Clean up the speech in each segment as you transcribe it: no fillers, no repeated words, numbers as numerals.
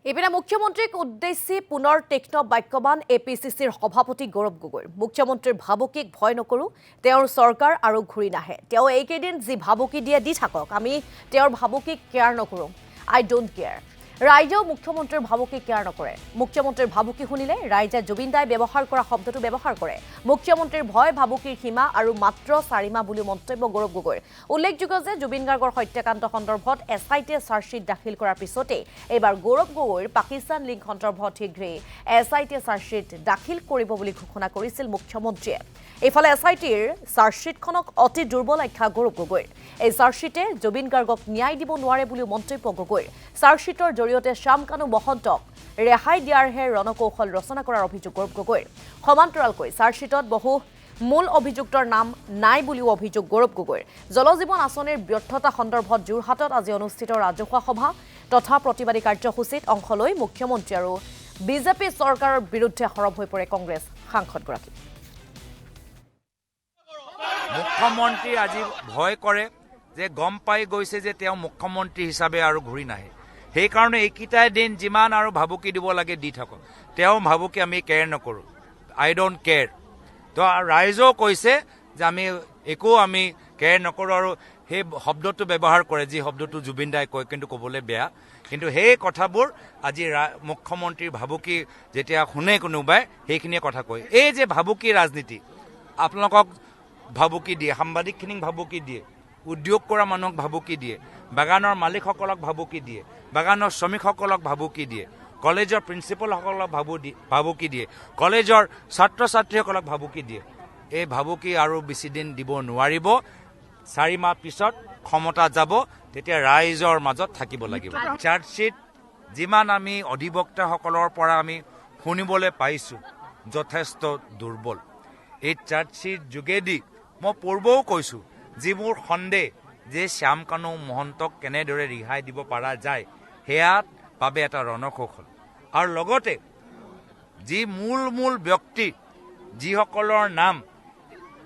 ইপিনে মুখ্যমন্ত্ৰীক উদ্দেশ্যি পুনৰ তীক্ষ্ণ বাক্যবান এপিচিচিৰ সভাপতি গৌৰৱ গগৈ মুখ্যমন্ত্ৰীৰ ভাবুকিক ভয় নকৰো তেওঁৰ চৰকাৰ আৰু ঘূৰি নাহে তেওঁ এইকেইদিন যি ভাবুকি দিয়ে দি থাকক আমি তেওঁৰ ভাবুকিক কেয়াৰ নকৰো আই ডোন্ট কেয়াৰ ৰাইজেও মুখ্যমন্ত্ৰীৰ ভাবুকিক কেয়াৰ নকৰে মুখ্যমন্ত্ৰীৰ ভাবুকি শুনিলে ৰাইজে জুবিন দাই ব্যৱহাৰ কৰা শব্দটো ব্যৱহাৰ কৰে মুখ্যমন্ত্ৰীৰ ভয় ভাবুকিৰ সীমা আৰু মাত্ৰ 4 মাহ বুলি মন্তব্য গৌৰৱ গগৈৰ উল্লেখযোগ্য যে জুবিন গাৰ্গৰ হত্যাকাণ্ড সন্দৰ্ভত এছআইটিয়ে চাৰ্জশ্বিট দাখিল কৰাৰ পিছতে এইবাৰ গৌৰৱ গগৈৰ পাকিস্তান লিংক সন্দৰ্ভত শীঘ্ৰেই এছআইটিয়ে চাৰ্জশ্বিট দাখিল কৰিব বুলি ঘোষণা কৰিছিল মুখ্যমন্ত্ৰীয়ে এইফালে এছআইটিৰ চাৰ্জশ্বিটখনক অতি দুৰ্বল আখ্যা গৌৰৱ গগৈৰ এই চাৰ্জশ্বিটে জুবিন গাৰ্গক ন্যায় দিব নোৱাৰে বুলি মন্তব্য গগৈৰ চাৰ্জশ্বিটৰ জৰিয়তে শ্যামকানু মহন্তক ৰেহাই দিয়াৰহে ৰণকৌশল ৰচনা কৰাৰ অভিযোগ গৌৰৱ গগৈৰ সমান্তৰালকৈ চাৰ্জশ্বিটত বহু মূল অভিযুক্তৰ নাম নাই বুলিও অভিযোগ গৌৰৱ গগৈৰ জলজীৱন আঁচনিৰ ব্যৰ্থতা সন্দৰ্ভত যোৰহাটত আজি অনুষ্ঠিত ৰাজহুৱা সভা তথা প্ৰতিবাদী কাৰ্যসূচীত অংশ লৈ মুখ্যমন্ত্ৰী আৰু বিজেপি চৰকাৰৰ বিৰুদ্ধে সৰব হৈ পৰে কংগ্ৰেছ সাংসদগৰাকী মুখ্যমন্ত্ৰী আজি ভয় কৰে যে গম পাই গৈছে যে তেওঁ মুখ্যমন্ত্ৰী হিচাপে আৰু ঘূৰি নাহে সেইকাৰণে এইকেইটাই দিন যিমান আৰু ভাবুকি দিব লাগে দি থাকক তেওঁ ভাবুকি আমি কেয়াৰ নকৰোঁ আই ডোন্ট কেয়াৰ তো ৰাইজেও কৈছে যে আমি একো আমি কেয়াৰ নকৰোঁ আৰু সেই শব্দটো ব্যৱহাৰ কৰে যি শব্দটো জুবিন দাই কয় কিন্তু ক'বলৈ বেয়া কিন্তু সেই কথাবোৰ আজি মুখ্যমন্ত্ৰীৰ ভাবুকি যেতিয়া শুনে কোনোবাই সেইখিনিয়ে কথা কয় এই যে ভাবুকি ৰাজনীতি আপোনালোকক ভাবুকি দিয়ে সাংবাদিকখিনিক ভাবুকি দিয়ে উদ্যোগ কৰা মানুহক ভাবুকি দিয়ে বাগানৰ মালিকসকলক ভাবুকি দিয়ে বাগানৰ শ্ৰমিকসকলক ভাবুকি দিয়ে কলেজৰ প্ৰিন্সিপালসকলক ভাবুকি দিয়ে কলেজৰ ছাত্ৰ ছাত্ৰীসকলক ভাবুকি দিয়ে এই ভাবুকি আৰু বেছি দিন দিব নোৱাৰিব 4 মাহ পিছত ক্ষমতা যাব তেতিয়া ৰাইজৰ মাজত থাকিব লাগিব চাৰ্জশ্বিট যিমান আমি অধিবক্তাসকলৰ পৰা আমি শুনিবলৈ পাইছোঁ যথেষ্ট দুৰ্বল এই চাৰ্জশ্বিট যোগেদি মই পূৰ্বও কৈছোঁ যিবোৰ সন্দেহ যে শ্যামকানু মহন্তক কেনেদৰে ৰিহাই দিব পৰা যায় সেয়াৰ বাবে এটা ৰণকৌশল আৰু লগতে যি মূল ব্যক্তি যিসকলৰ নাম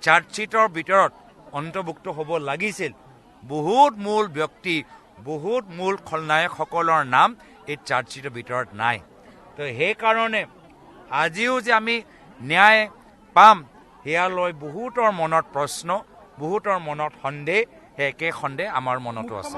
চাৰ্জশ্বিটৰ ভিতৰত অন্তৰ্ভুক্ত হ'ব লাগিছিল বহুত মূল ব্যক্তি বহুত মূল খলনায়কসকলৰ নাম এই চাৰ্জশ্বিটৰ ভিতৰত নাই তো সেইকাৰণে আজিও যে আমি ন্যায় পাম সেয়া লৈ বহুতৰ মনত প্ৰশ্ন বহুতৰ মনত সন্দেহ একে সন্দেহ আমাৰ মনতো আছে